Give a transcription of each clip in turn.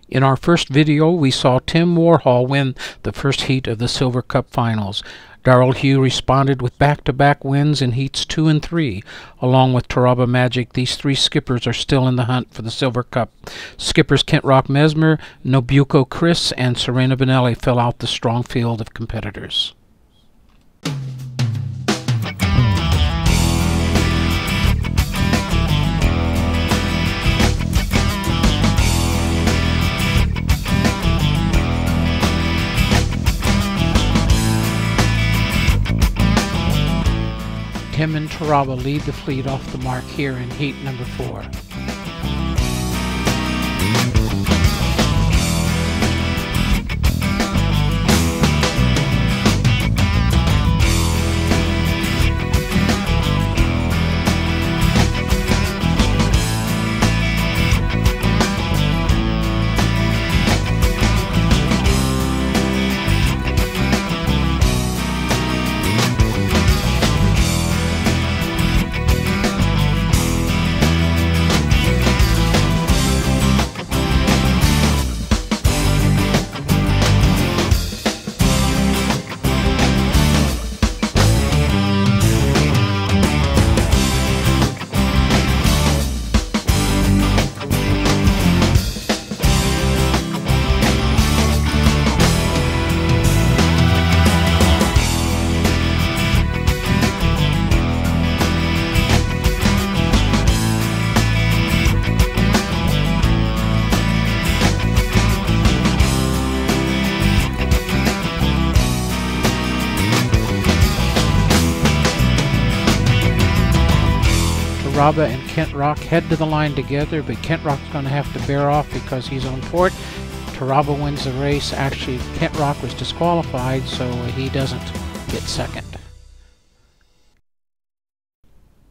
In our first video, we saw Tim Warhol win the first heat of the Silver Cup Finals. Darrell Hugh responded with back-to-back wins in heats 2 and 3. Along with Taraba Magic, these three skippers are still in the hunt for the Silver Cup. Skippers Kent Rock Mesmer, Nobuko Chris, and Serena Benelli fill out the strong field of competitors. Tim and Taraba lead the fleet off the mark here in heat number 4. Taraba and Kent Rock head to the line together, but Kent Rock's going to have to bear off because he's on port. Taraba wins the race. Actually, Kent Rock was disqualified, so he doesn't get second.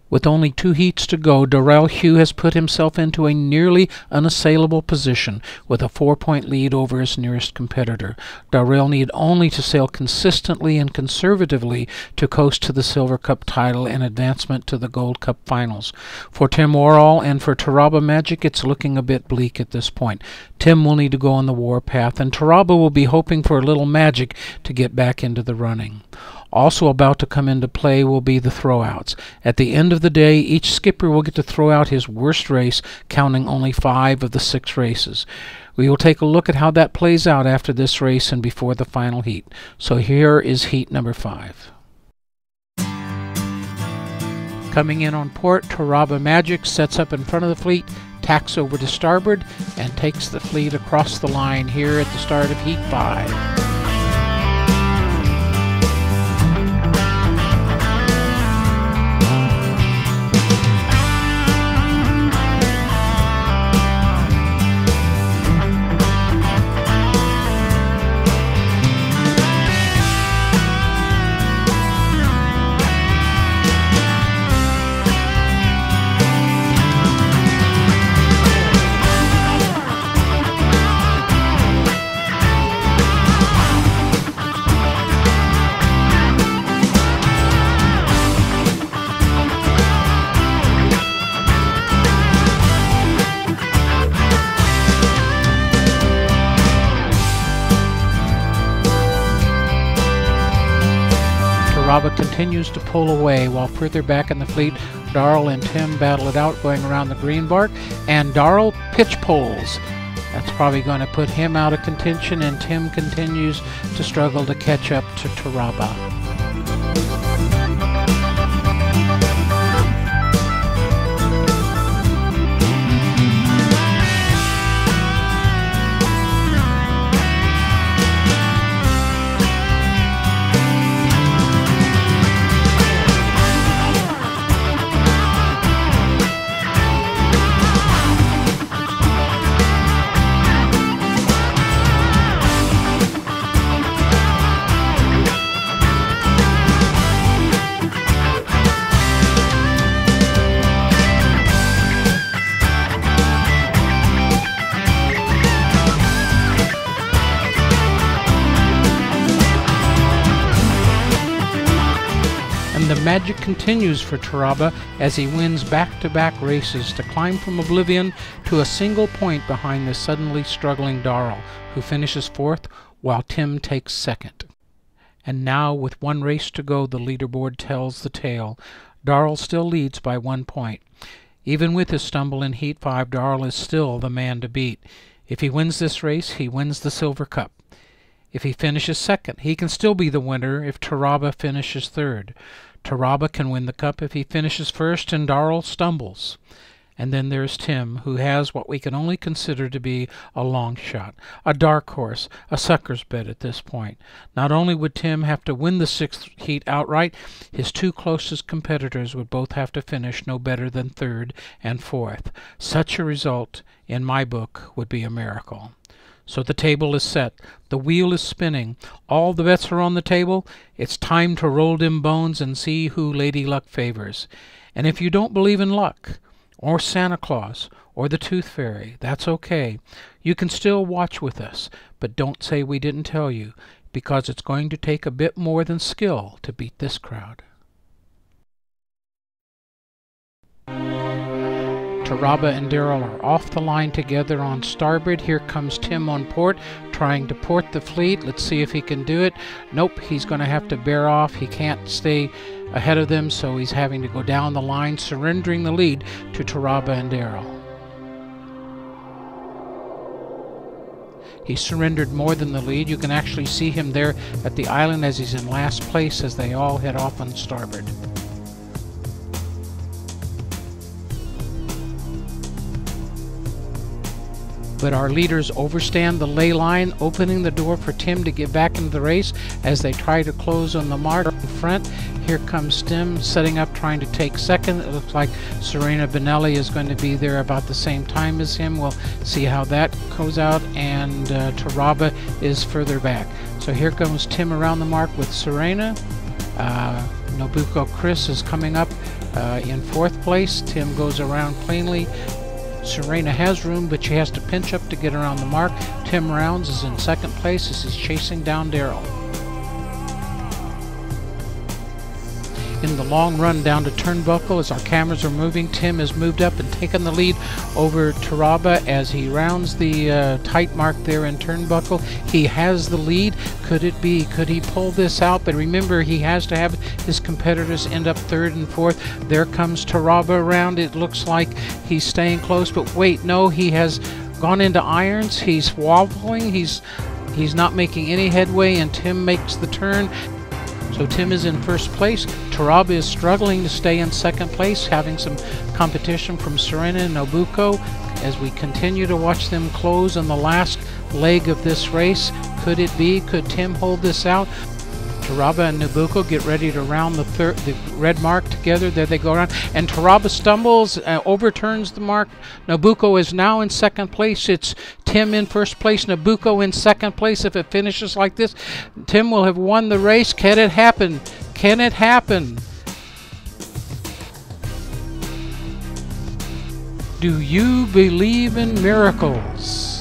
With only 2 heats to go, Darrell Hugh has put himself into a nearly unassailable position with a 4-point lead over his nearest competitor. Darrell need only to sail consistently and conservatively to coast to the Silver Cup title and advancement to the Gold Cup Finals. For Tim Warhol and for Taraba Magic, it's looking a bit bleak at this point. Tim will need to go on the warpath, and Taraba will be hoping for a little magic to get back into the running. Also about to come into play will be the throwouts. At the end of the day, each skipper will get to throw out his worst race, counting only 5 of the 6 races. We will take a look at how that plays out after this race and before the final heat. So here is heat number 5. Coming in on port, Taraba Magic sets up in front of the fleet, tacks over to starboard, and takes the fleet across the line here at the start of heat 5. Taraba continues to pull away, while further back in the fleet, Darrell and Tim battle it out going around the green bark, and Darrell pitch poles. That's probably going to put him out of contention, and Tim continues to struggle to catch up to Taraba. magic continues for Taraba as he wins back-to-back races to climb from oblivion to a single point behind the suddenly struggling Darrell, who finishes fourth while Tim takes second. And now, with one race to go, the leaderboard tells the tale. Darrell still leads by 1 point. Even with his stumble in Heat 5, Darrell is still the man to beat. If he wins this race, he wins the Silver Cup. If he finishes second, he can still be the winner if Taraba finishes third. Taraba can win the cup if he finishes first and Darrell stumbles. And then there's Tim, who has what we can only consider to be a long shot, a dark horse, a sucker's bet at this point. Not only would Tim have to win the sixth heat outright, his two closest competitors would both have to finish no better than third and fourth. Such a result, in my book, would be a miracle. So the table is set. The wheel is spinning. All the bets are on the table. It's time to roll them bones and see who Lady Luck favors. And if you don't believe in luck, or Santa Claus, or the Tooth Fairy, that's okay. You can still watch with us, but don't say we didn't tell you, because it's going to take a bit more than skill to beat this crowd. Taraba and Darrell are off the line together on starboard. Here comes Tim on port, trying to port the fleet. Let's see if he can do it. Nope, he's going to have to bear off. He can't stay ahead of them, so he's having to go down the line, surrendering the lead to Taraba and Darrell. He surrendered more than the lead. You can actually see him there at the island as he's in last place as they all head off on starboard. But our leaders overstand the ley line, opening the door for Tim to get back into the race as they try to close on the mark in front. Here comes Tim setting up, trying to take second. It looks like Serena Benelli is going to be there about the same time as him. We'll see how that goes out, and Taraba is further back. So here comes Tim around the mark with Serena. Nobuko Chris is coming up in fourth place. Tim goes around cleanly. Serena has room, but she has to pinch up to get around the mark. Tim Rounds is in second place as he's chasing down Darrell. In the long run down to Turnbuckle, as our cameras are moving, Tim has moved up and taken the lead over Taraba as he rounds the tight mark there in Turnbuckle. He has the lead. Could it be? Could he pull this out? But remember, he has to have his competitors end up third and fourth. There comes Taraba around. It looks like he's staying close, but wait, no, he has gone into irons. He's wobbling. He's not making any headway, and Tim makes the turn. So Tim is in first place. Taraba is struggling to stay in second place, having some competition from Serena and Nobuko as we continue to watch them close on the last leg of this race. Could it be? Could Tim hold this out? Taraba and Nobuko get ready to round the red mark together. There they go around, and Taraba stumbles, overturns the mark. Nobuko is now in second place. It's Tim in first place, Nobuko in second place. If it finishes like this, Tim will have won the race. Can it happen? Can it happen? Do you believe in miracles?